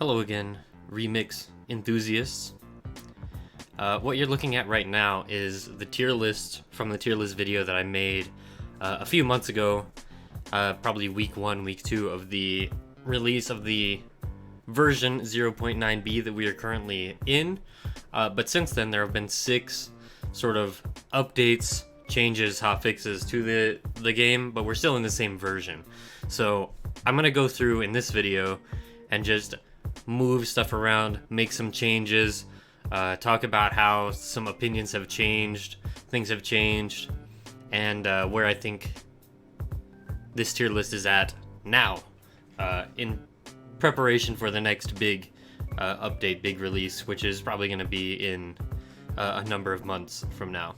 Hello again, remix enthusiasts. What you're looking at right now is the tier list from the tier list video that I made a few months ago, probably week 1, week 2 of the release of the version 0.9b that we are currently in. But since then, there have been 6 sort of updates, changes, hotfixes to the game, but we're still in the same version. So I'm going to go through in this video and just move stuff around, make some changes, talk about how some opinions have changed, things have changed, and where I think this tier list is at now, in preparation for the next big update, big release, which is probably going to be in a number of months from now.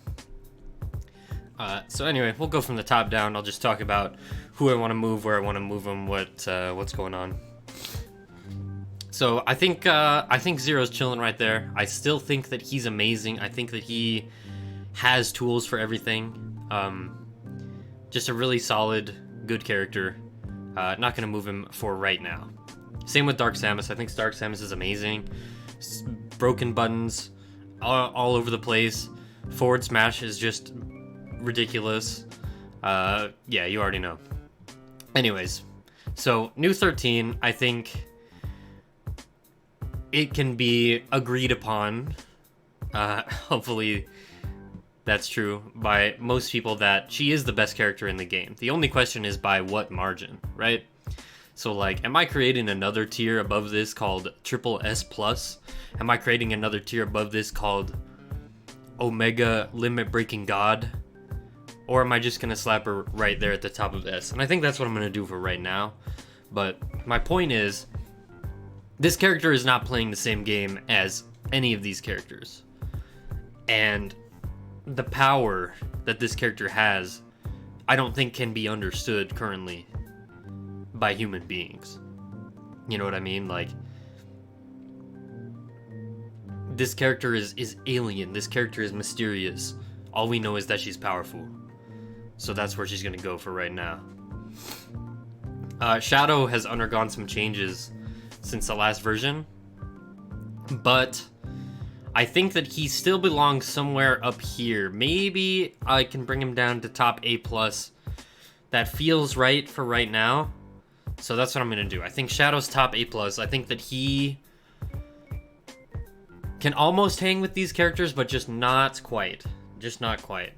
So anyway, we'll go from the top down. I'll just talk about who I want to move, where I want to move them, what's going on. So I think Zero's chilling right there. I still think that he's amazing. I think that he has tools for everything. Just a really solid, good character. Not gonna move him for right now. Same with Dark Samus. I think Dark Samus is amazing. Broken buttons all over the place. Forward smash is just ridiculous. Yeah, you already know. Anyways, so new 13, I think it can be agreed upon, hopefully that's true, by most people that she is the best character in the game. The only question is by what margin, right? So like, am I creating another tier above this called Triple S+? Am I creating another tier above this called Omega Limit Breaking God? Or am I just gonna slap her right there at the top of S? And I think that's what I'm gonna do for right now. But my point is, this character is not playing the same game as any of these characters. And the power that this character has, I don't think can be understood currently by human beings. You know what I mean? Like, this character is alien. This character is mysterious. All we know is that she's powerful. So that's where she's gonna go for right now. Shadow has undergone some changes since the last version, but I think that he still belongs somewhere up here. Maybe I can bring him down to top A+. That feels right for right now, so that's what I'm gonna do. I think Shadow's top A+. I think that he can almost hang with these characters, but just not quite. Just not quite.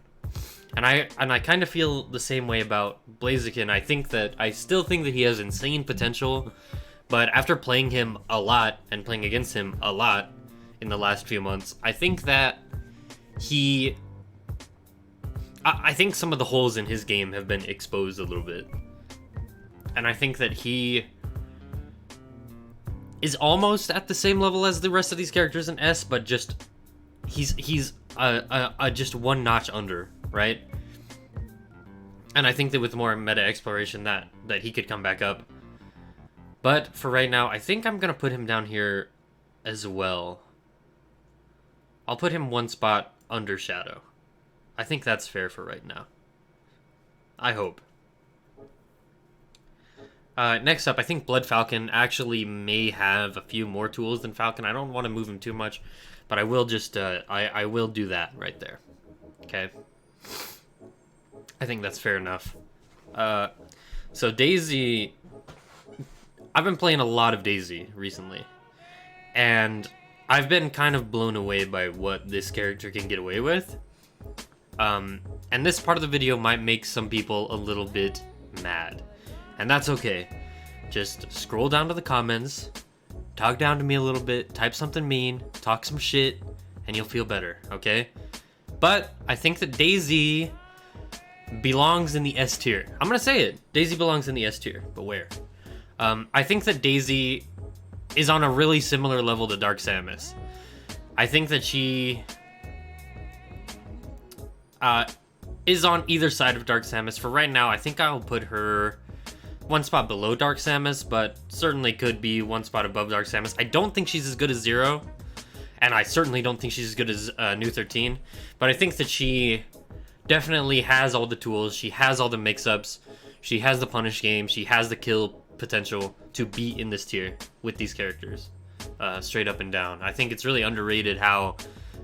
And I kind of feel the same way about Blaziken. I still think that he has insane potential. But after playing him a lot and playing against him a lot in the last few months, I think that I think some of the holes in his game have been exposed a little bit. And I think that he is almost at the same level as the rest of these characters in S, but just he's just one notch under, right? And I think that with more meta exploration that he could come back up. But for right now, I think I'm going to put him down here as well. I'll put him one spot under Shadow. I think that's fair for right now. I hope. Next up, I think Blood Falcon actually may have a few more tools than Falcon. I don't want to move him too much, but I will just, I will do that right there. Okay? I think that's fair enough. So Daisy, I've been playing a lot of Daisy recently, and I've been kind of blown away by what this character can get away with. And this part of the video might make some people a little bit mad, and that's okay. Just scroll down to the comments, talk down to me a little bit, type something mean, talk some shit, and you'll feel better, okay? But I think that Daisy belongs in the S tier. I'm gonna say it. Daisy belongs in the S tier, but where? I think that Daisy is on a really similar level to Dark Samus. I think that she is on either side of Dark Samus. For right now, I think I'll put her one spot below Dark Samus, but certainly could be one spot above Dark Samus. I don't think she's as good as Zero, and I certainly don't think she's as good as New 13, but I think that she definitely has all the tools. She has all the mix-ups. She has the punish game. She has the kill potential to be in this tier with these characters, straight up and down. I think it's really underrated how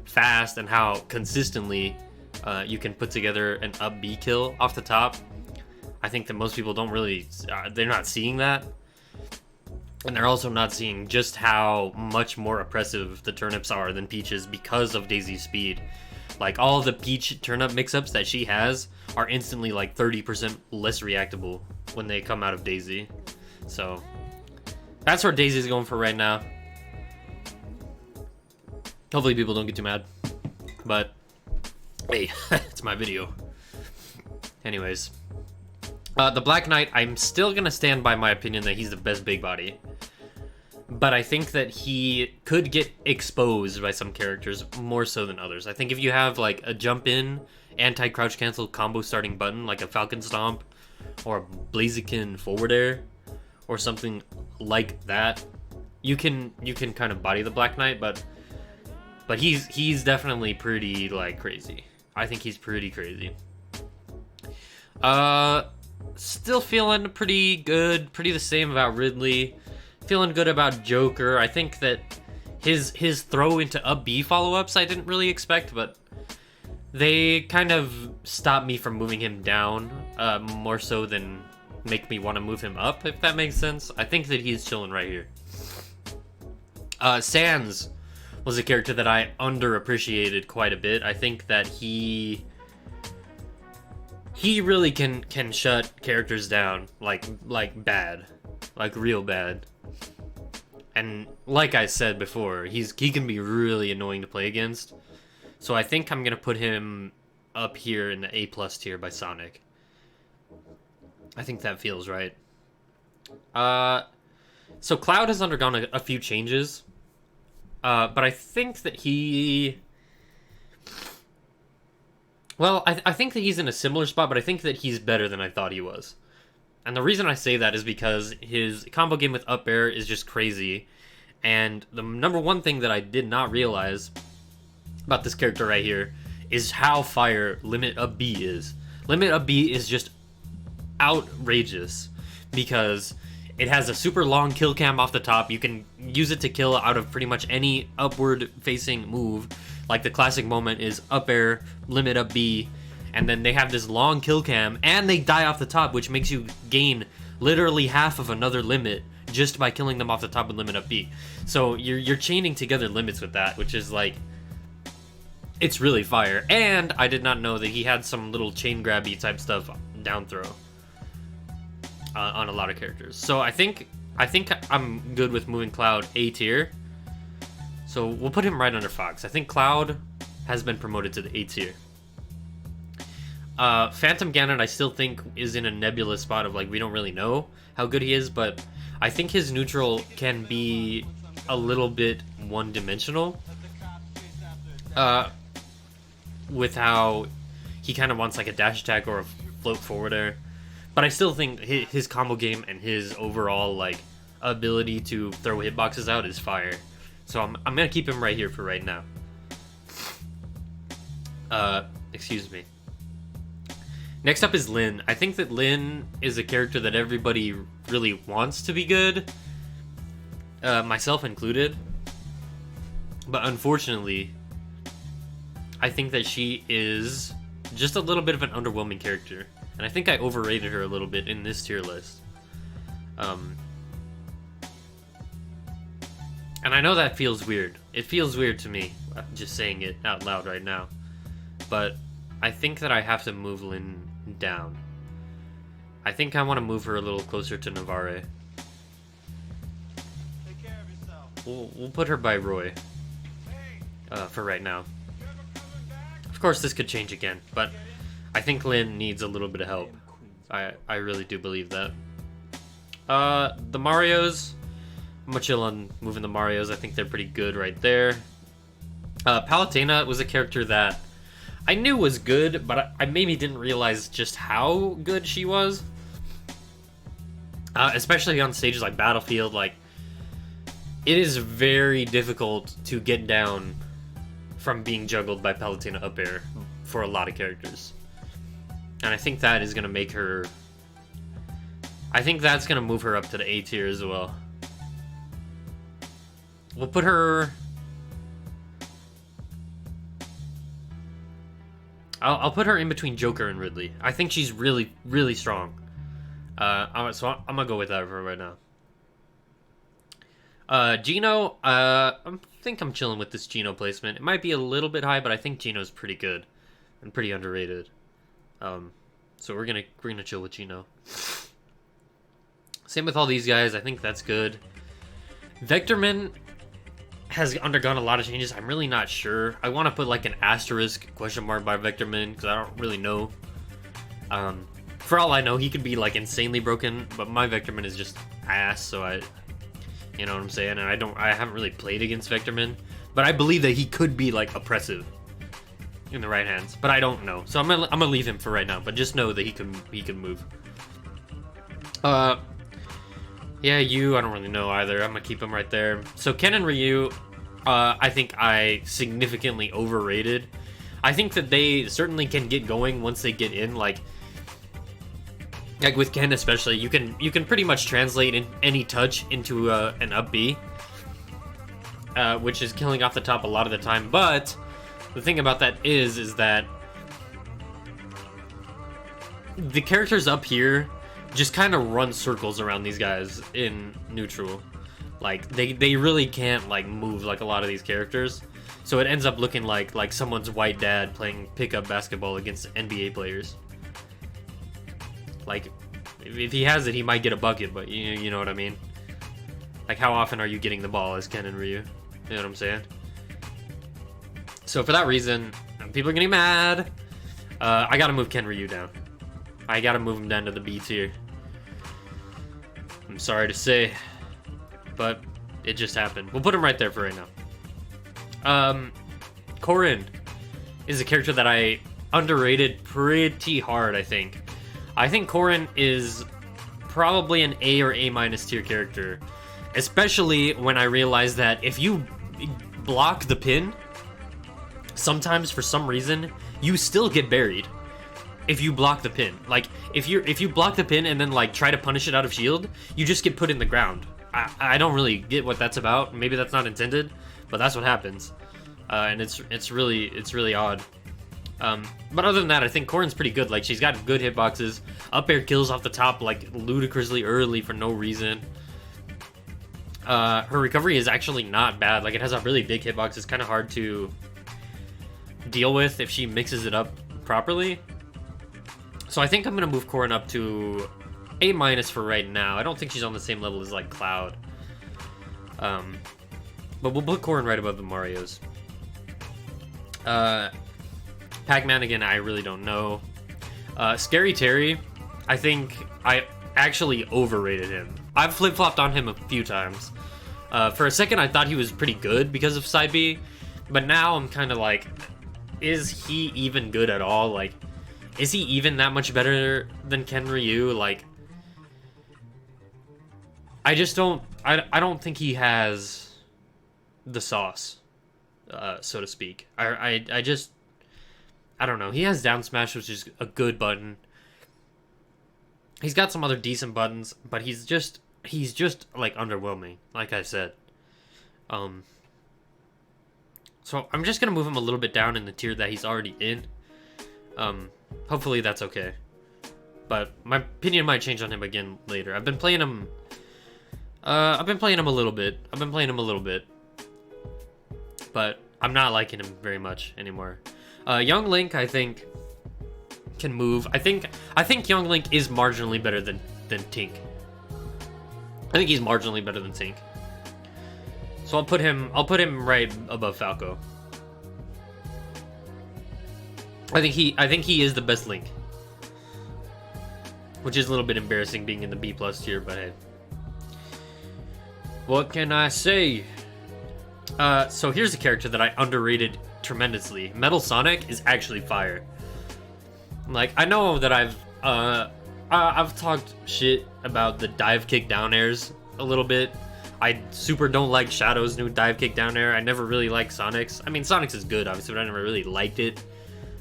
fast and how consistently you can put together an up B kill off the top. I think that most people don't really, they're not seeing that. And they're also not seeing just how much more oppressive the turnips are than Peach's because of Daisy's speed. Like, all the Peach turnip mix-ups that she has are instantly like 30% less reactable when they come out of Daisy. So, that's where Daisy's going for right now. Hopefully people don't get too mad. But, hey, it's my video. Anyways. The Black Knight, I'm still going to stand by my opinion that he's the best big body. But I think that he could get exposed by some characters more so than others. I think if you have like a jump in, anti-crouch cancel combo starting button, like a Falcon Stomp or a Blaziken forward air or something like that, you can kind of body the Black Knight, but he's definitely pretty like crazy. I think he's pretty crazy. Still feeling pretty good, pretty the same about Ridley. Feeling good about Joker. I think that his throw into up B follow-ups I didn't really expect, but they kind of stopped me from moving him down more so than make me want to move him up, if that makes sense. I think that he's chilling right here. Sans was a character that I underappreciated quite a bit. I think that he really can shut characters down like bad, like real bad. And like I said before, he can be really annoying to play against. So I think I'm gonna put him up here in the A+ tier by Sonic. I think that feels right. So Cloud has undergone a few changes, but I think that he. Well, I think that he's in a similar spot, but I think that he's better than I thought he was. And the reason I say that is because his combo game with up air is just crazy. And the number one thing that I did not realize about this character right here is how fire Limit Up B is. Limit Up B is just outrageous because it has a super long kill cam off the top. You can use it to kill out of pretty much any upward facing move. Like the classic moment is up air, Limit Up B, and then they have this long kill cam, and they die off the top, which makes you gain literally half of another limit just by killing them off the top with Limit Up B. So you're chaining together limits with that, which is like, it's really fire. And I did not know that he had some little chain grabby type stuff down throw on a lot of characters. So I think I'm good with moving Cloud A tier. So we'll put him right under Fox. I think Cloud has been promoted to the A tier. Phantom Ganon I still think is in a nebulous spot of like, we don't really know how good he is, but I think his neutral can be a little bit one-dimensional. With how he kind of wants like a dash attack or a float forward air. But I still think his combo game and his overall like ability to throw hitboxes out is fire. So I'm gonna keep him right here for right now. Excuse me. Next up is Lyn. I think that Lyn is a character that everybody really wants to be good, myself included. But unfortunately, I think that she is just a little bit of an underwhelming character. And I think I overrated her a little bit in this tier list. And I know that feels weird. It feels weird to me, just saying it out loud right now. But I think that I have to move Lyn down. I think I want to move her a little closer to Navarre. Take care of yourself. We'll put her by Roy. For right now. Of course, this could change again, but I think Lyn needs a little bit of help. I really do believe that. The Marios, I'm gonna chill on moving the Marios. I think they're pretty good right there. Palutena was a character that I knew was good, but I maybe didn't realize just how good she was. Especially on stages like Battlefield, like, it is very difficult to get down from being juggled by Palutena up air for a lot of characters. And I think that is going to make her I think that's gonna move her up to the A tier as well. We'll put her... I'll put her in between Joker and Ridley. I think she's really, really strong. So I'm gonna go with that for right now. Gino, I think I'm chilling with this Gino placement. It might be a little bit high, but I think Gino's pretty good and pretty underrated. So we're gonna chill with Gino. Same with all these guys. I think that's good. Vectorman has undergone a lot of changes. I'm really not sure. I want to put like an asterisk question mark by Vectorman because I don't really know. For all I know, he could be like insanely broken, but my Vectorman is just ass. So you know what I'm saying? And I haven't really played against Vectorman, but I believe that he could be like oppressive in the right hands, but I don't know. So I'm gonna leave him for right now. But just know that he can move. Yeah, I don't really know either. I'm gonna keep him right there. So Ken and Ryu, I think I significantly overrated. I think that they certainly can get going once they get in. Like with Ken especially, you can pretty much translate any touch into an up B, which is killing off the top a lot of the time. But the thing about that is that the characters up here just kind of run circles around these guys in neutral. Like they really can't like move like a lot of these characters, so it ends up looking like someone's white dad playing pickup basketball against NBA players. Like if he has it, he might get a bucket, but you know what I mean. Like how often are you getting the ball as Ken and Ryu? You know what I'm saying? So for that reason, people are getting mad. I gotta move Ken Ryu down. I gotta move him down to the B tier. I'm sorry to say, but it just happened. We'll put him right there for right now. Corrin is a character that I underrated pretty hard, I think. I think Corrin is probably an A or A- tier character, especially when I realized that if you block the pin, sometimes for some reason, you still get buried. If you block the pin, like if you block the pin and then like try to punish it out of shield, you just get put in the ground. I don't really get what that's about. Maybe that's not intended, but that's what happens, and it's really odd. But other than that, I think Corrin's pretty good. Like she's got good hitboxes, up air kills off the top like ludicrously early for no reason. Her recovery is actually not bad. Like it has a really big hitbox. It's kind of hard to deal with if she mixes it up properly. So I think I'm going to move Corrin up to A- for right now. I don't think she's on the same level as, like, Cloud. But we'll put Corrin right above the Marios. Pac-Man, again, I really don't know. Scary Terry, I think I actually overrated him. I've flip-flopped on him a few times. For a second, I thought he was pretty good because of Side B. But now I'm kind of like, is he even good at all? Like, is he even that much better than Ken Ryu? Like, I just don't... I don't think he has the sauce, so to speak. I don't know. He has down smash, which is a good button. He's got some other decent buttons, but he's just like underwhelming, like I said. So I'm just gonna move him a little bit down in the tier that he's already in. Hopefully that's okay. But my opinion might change on him again later. I've been playing him a little bit. But I'm not liking him very much anymore. Young Link, I think, can move. I think Young Link is marginally better than Tink. I think he's marginally better than Tink. So I'll put him right above Falco. I think he is the best Link. Which is a little bit embarrassing being in the B+ tier, but hey. What can I say? So here's a character that I underrated tremendously. Metal Sonic is actually fire. Like, I know that I've talked shit about the dive kick down airs a little bit. I super don't like Shadow's new dive kick down air. I never really liked Sonic's. I mean, Sonic's is good, obviously, but I never really liked it.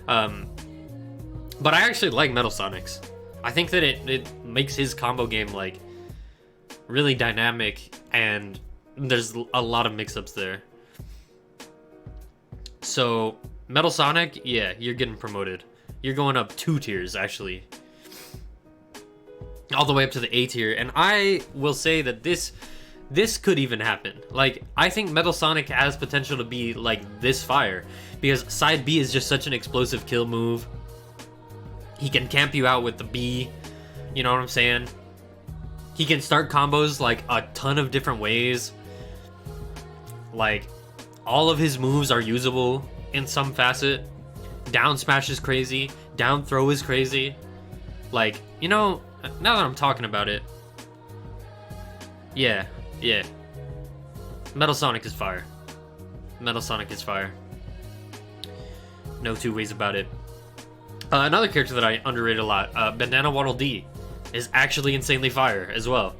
But I actually like Metal Sonic's. I think that it makes his combo game like really dynamic, and there's a lot of mix-ups there. So Metal Sonic, yeah, you're getting promoted. You're going up 2 tiers actually, all the way up to the A tier. And I will say that this could even happen. Like, I think Metal Sonic has potential to be like this fire, because side B is just such an explosive kill move. He can camp you out with the B, you know what I'm saying? He can start combos like a ton of different ways. Like, all of his moves are usable in some facet. Down smash is crazy. Down throw is crazy. Like, you know, now that I'm talking about it, yeah. Metal Sonic is fire. Metal Sonic is fire. No two ways about it. Another character that I underrated a lot, Banana Waddle Dee, is actually insanely fire as well.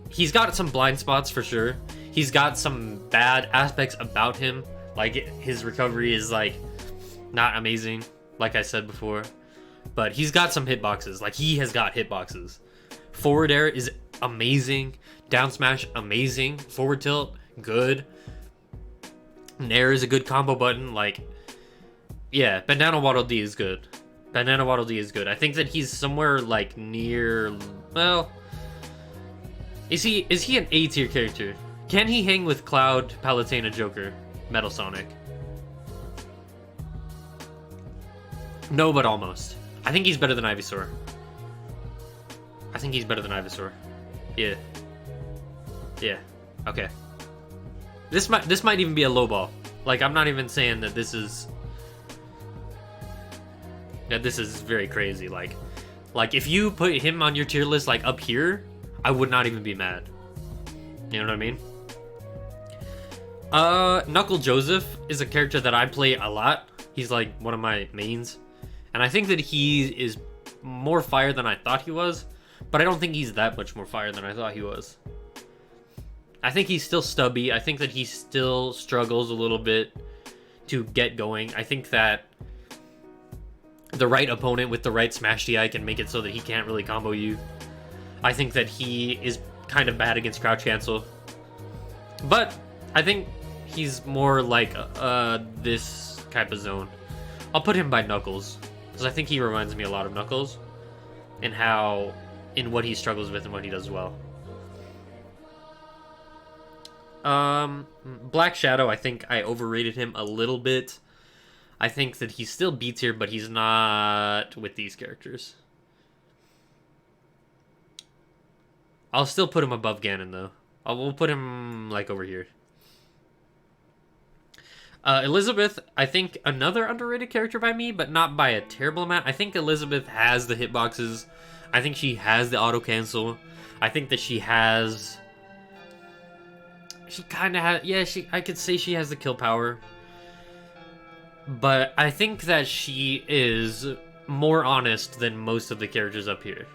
He's got some blind spots for sure. He's got some bad aspects about him. Like, his recovery is like not amazing, like I said before. But he's got some hitboxes. Like, he has got hitboxes. Forward air is amazing. Down smash, amazing. Forward tilt, good. Nair is a good combo button. Like, yeah, Banana Waddle Dee is good. Banana Waddle Dee is good. I think that he's somewhere like near, well, is he an A tier character? Can he hang with Cloud, Palutena, Joker, Metal Sonic? No, but almost. I think he's better than Ivysaur. I think he's better than Ivysaur. Yeah. Yeah. Okay. This might even be a low ball. Like, I'm not even saying that this is very crazy. Like if you put him on your tier list like up here, I would not even be mad. You know what I mean? Knuckle Joseph is a character that I play a lot. He's like one of my mains. And I think that he is more fire than I thought he was, but I don't think he's that much more fire than I thought he was. I think he's still stubby. I think that he still struggles a little bit to get going. I think that the right opponent with the right smash DI can make it so that he can't really combo you. I think that he is kind of bad against crouch cancel. But I think he's more like this type of zone. I'll put him by Knuckles, because I think he reminds me a lot of Knuckles in what he struggles with and what he does well. Black Shadow, I think I overrated him a little bit. I think that he's still B tier, but he's not with these characters. I'll still put him above Ganon, though. We'll put him, like, over here. Elizabeth, I think another underrated character by me, but not by a terrible amount. I think Elizabeth has the hitboxes. I think she has the auto cancel. I think that she has... She kind of has... Yeah, I could say she has the kill power. But I think that she is more honest than most of the characters up here.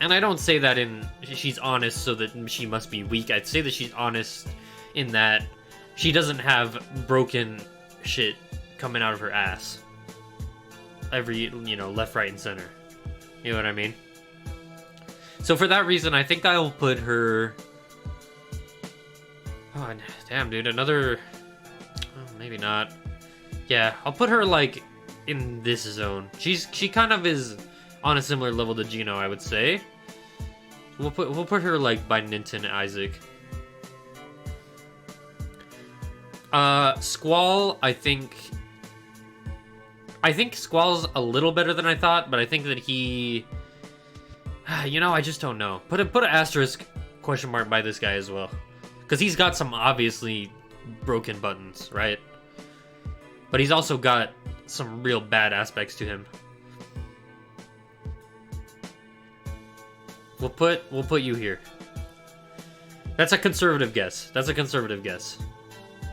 And I don't say that in she's honest so that she must be weak. I'd say that she's honest in that she doesn't have broken shit coming out of her ass every, left, right, and center. You know what I mean? So for that reason, I think I'll put her... Oh, damn, dude. Another... Oh, maybe not. Yeah, I'll put her, like, in this zone. She kind of is on a similar level to Gino, I would say. We'll put her, like, by Ninten and Isaac. Squall, I think Squall's a little better than I thought, but I think that he... I just don't know. Put an asterisk question mark by this guy as well. Because he's got some obviously broken buttons, right? But he's also got some real bad aspects to him. We'll put you here. That's a conservative guess.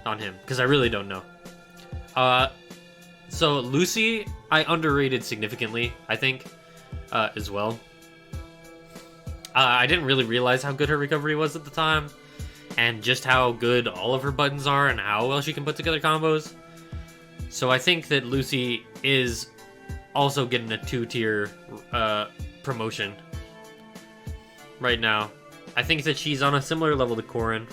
On him, because I really don't know. So Lucy, I underrated significantly, I think, as well. I didn't really realize how good her recovery was at the time, and just how good all of her buttons are, and how well she can put together combos. So I think that Lucy is also getting a 2-tier promotion right now. I think that she's on a similar level to Corrin.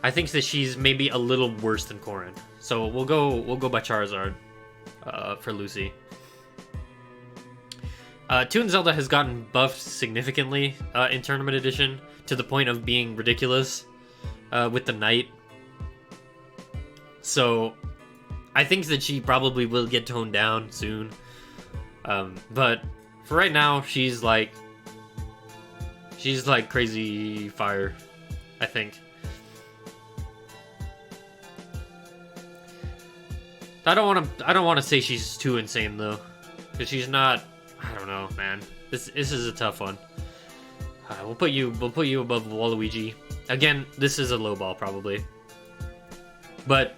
I think that she's maybe a little worse than Corrin. So we'll go by Charizard for Lucy. Toon Zelda has gotten buffed significantly in Tournament Edition to the point of being ridiculous with the Knight. So I think that she probably will get toned down soon. But for right now, she's like crazy fire, I think. I don't want to say she's too insane though, because she's not. I don't know, man. This is a tough one. We'll put you above Waluigi. Again, this is a low ball probably, but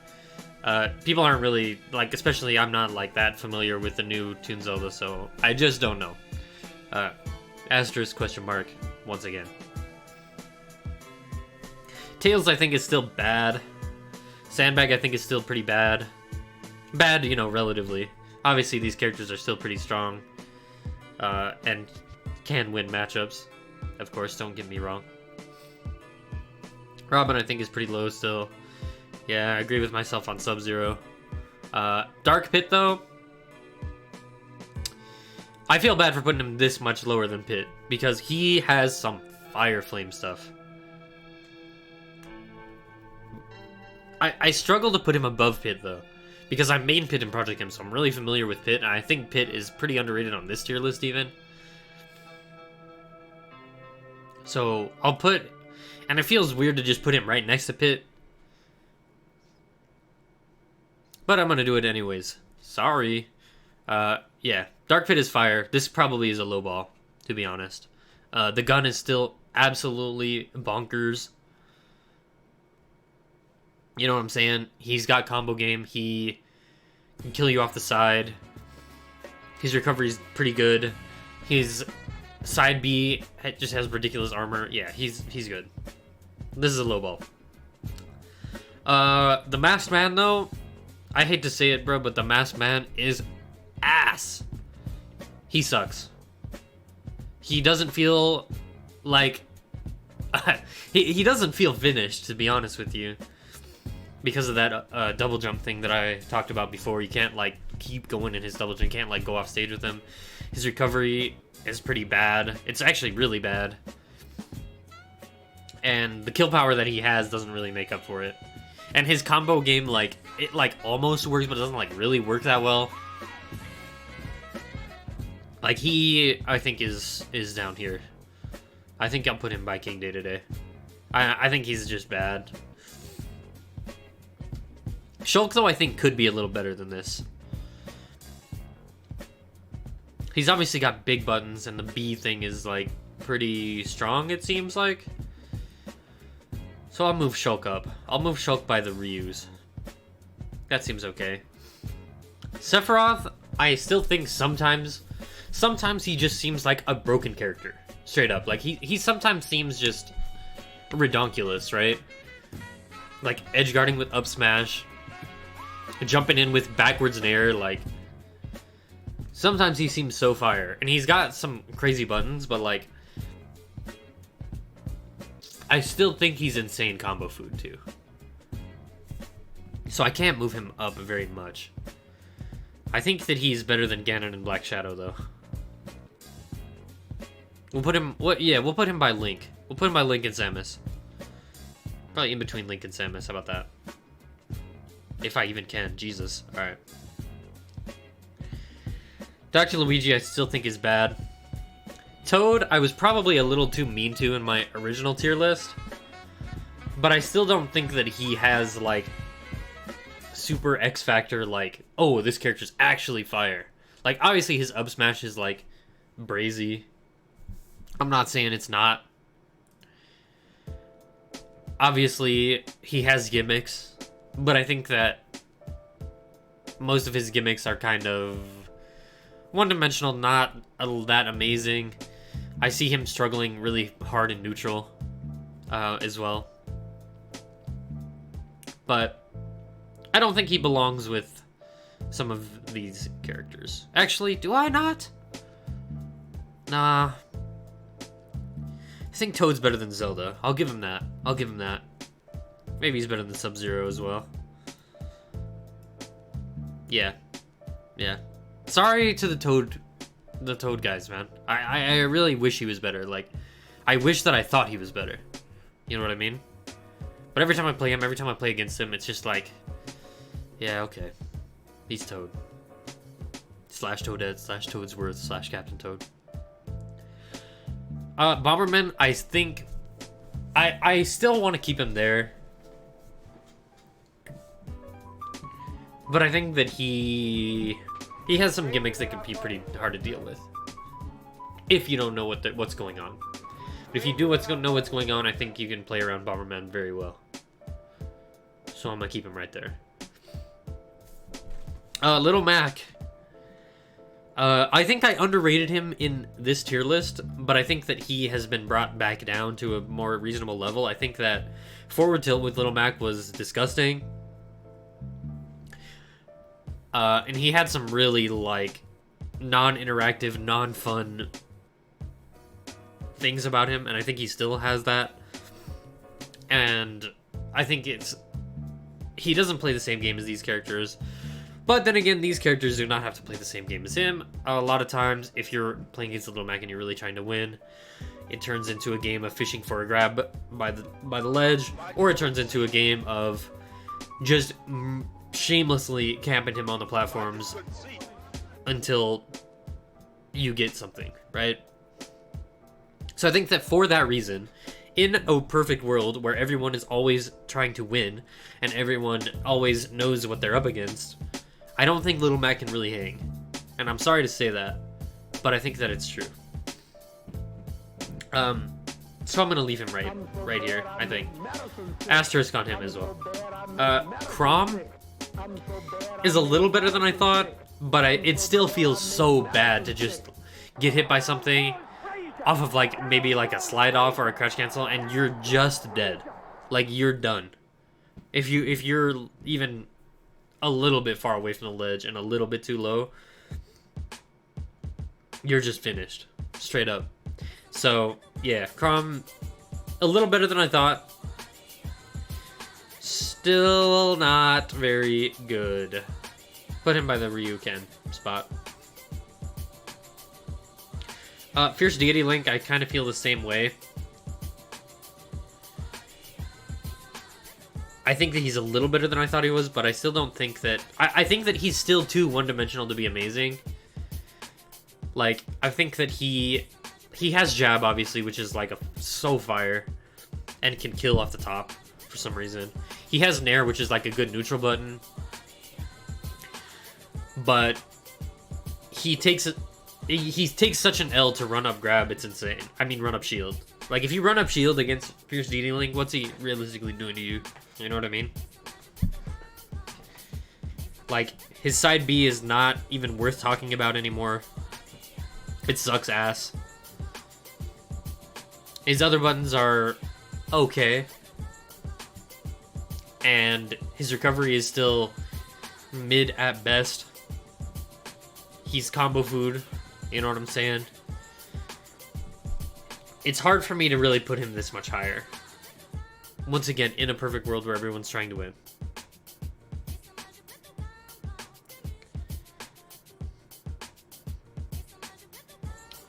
people aren't really like, especially I'm not like that familiar with the new Toon Zelda, so I just don't know. Asterisk question mark once again. Tails I think is still bad. Sandbag I think is still pretty bad. Bad, you know, relatively. Obviously these characters are still pretty strong. And can win matchups. Of course, don't get me wrong. Robin, I think, is pretty low still. Yeah, I agree with myself on Sub-Zero. Dark Pit, though. I feel bad for putting him this much lower than Pit, because he has some Fire Flame stuff. I struggle to put him above Pit, though, because I main Pit in Project M, so I'm really familiar with Pit, and I think Pit is pretty underrated on this tier list, even. So, I'll put... And it feels weird to just put him right next to Pit. But I'm gonna do it anyways. Sorry. Yeah. Dark Pit is fire. This probably is a low ball, to be honest. The gun is still absolutely bonkers. You know what I'm saying? He's got combo game. He can kill you off the side. His recovery is pretty good. His side B just has ridiculous armor. Yeah, he's good. This is a low ball. The Masked Man, though, I hate to say it, bro, but the Masked Man is ass. He sucks. He doesn't feel like... he doesn't feel finished, to be honest with you. Because of that double jump thing that I talked about before. You can't, like, keep going in his double jump. You can't, like, go off stage with him. His recovery is pretty bad. It's actually really bad. And the kill power that he has doesn't really make up for it. And his combo game, like, it, like, almost works, but it doesn't, like, really work that well. Like, he, I think, is down here. I think I'll put him by King Day today. I think he's just bad. Shulk, though, I think could be a little better than this. He's obviously got big buttons, and the B thing is, like, pretty strong, it seems like. So I'll move Shulk up. I'll move Shulk by the Ryus. That seems okay. Sephiroth, I still think sometimes he just seems like a broken character. Straight up. Like, he sometimes seems just redonkulous, right? Like, edge guarding with up smash. Jumping in with backwards and air, like... Sometimes he seems so fire. And he's got some crazy buttons, but, like... I still think he's insane combo food, too. So I can't move him up very much. I think that he's better than Ganon and Black Shadow, though. We'll put him... we'll put him by Link. We'll put him by Link and Samus. Probably in between Link and Samus. How about that? If I even can. Jesus. Alright. Dr. Luigi I still think is bad. Toad, I was probably a little too mean to in my original tier list. But I still don't think that he has, like, super X Factor, like, oh, this character's actually fire. Like, obviously his up smash is, like, brazy. I'm not saying it's not. Obviously, he has gimmicks. But I think that most of his gimmicks are kind of one-dimensional, not that amazing. I see him struggling really hard in neutral as well. But I don't think he belongs with some of these characters. Actually, do I not? Nah. I think Toad's better than Zelda. I'll give him that. I'll give him that. Maybe he's better than Sub-Zero as well. Yeah. Yeah. Sorry to the Toad guys, man. I really wish he was better. Like, I wish that I thought he was better. You know what I mean? But every time I play him, every time I play against him, it's just like, yeah, okay. He's Toad. Slash Toadette, slash Toadsworth, slash Captain Toad. Bomberman, I think... I still want to keep him there. But I think that he has some gimmicks that can be pretty hard to deal with. If you don't know what's going on. But if you do know what's going on, I think you can play around Bomberman very well. So I'm going to keep him right there. Little Mac. I think I underrated him in this tier list, but I think that he has been brought back down to a more reasonable level. I think that Forward Tilt with Little Mac was disgusting. And he had some really, like, non-interactive, non-fun things about him, and I think he still has that. And I think he doesn't play the same game as these characters. But then again, these characters do not have to play the same game as him. A lot of times, if you're playing against Little Mac and you're really trying to win, it turns into a game of fishing for a grab by the ledge, or it turns into a game of just shamelessly camping him on the platforms until you get something, right? So I think that for that reason, in a perfect world where everyone is always trying to win and everyone always knows what they're up against, I don't think Little Mac can really hang. And I'm sorry to say that, but I think that it's true. So I'm gonna leave him right here, I think. Asterisk on him as well. Crom is a little better than I thought, but it still feels so bad to just get hit by something off of like maybe like a slide off or a crouch cancel and you're just dead. Like, you're done. If you're even a little bit far away from the ledge and a little bit too low, you're just finished. Straight up. So, yeah, Crom, a little better than I thought. Still not very good. Put him by the Ryuken spot. Fierce Deity Link, I kind of feel the same way. I think that he's a little better than I thought he was, but I still don't think that... I think that he's still too one-dimensional to be amazing. Like, I think that he has Jab, obviously, which is, like, so fire. And can kill off the top, for some reason. He has Nair, which is, like, a good neutral button. But he takes such an L to run up grab, it's insane. I mean, run up shield. Like, if you run up shield against Fierce Deity Link, what's he realistically doing to you? You know what I mean? Like, his side B is not even worth talking about anymore. It sucks ass. His other buttons are okay. And his recovery is still mid at best. He's combo food. You know what I'm saying? It's hard for me to really put him this much higher. Once again, in a perfect world where everyone's trying to win.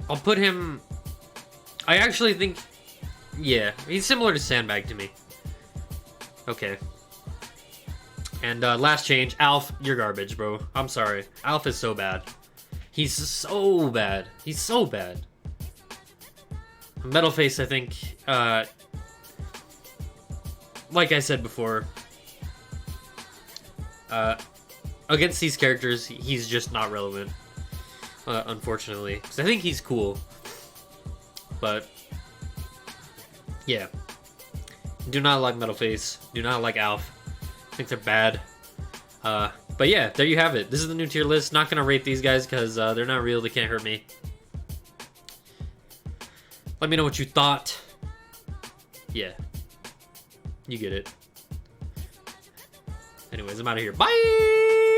I'll put him... I actually think... Yeah, he's similar to Sandbag to me. Okay. And last change, Alf, you're garbage, bro. I'm sorry. Alf is so bad. He's so bad. He's so bad. Metal Face, I think, like I said before, against these characters, he's just not relevant, unfortunately. Because I think he's cool. But, yeah. Do not like Metal Face. Do not like Alf. I think they're bad. But yeah, there you have it. This is the new tier list. Not going to rate these guys because they're not real. They can't hurt me. Let me know what you thought. Yeah. You get it. Anyways, I'm out of here. Bye!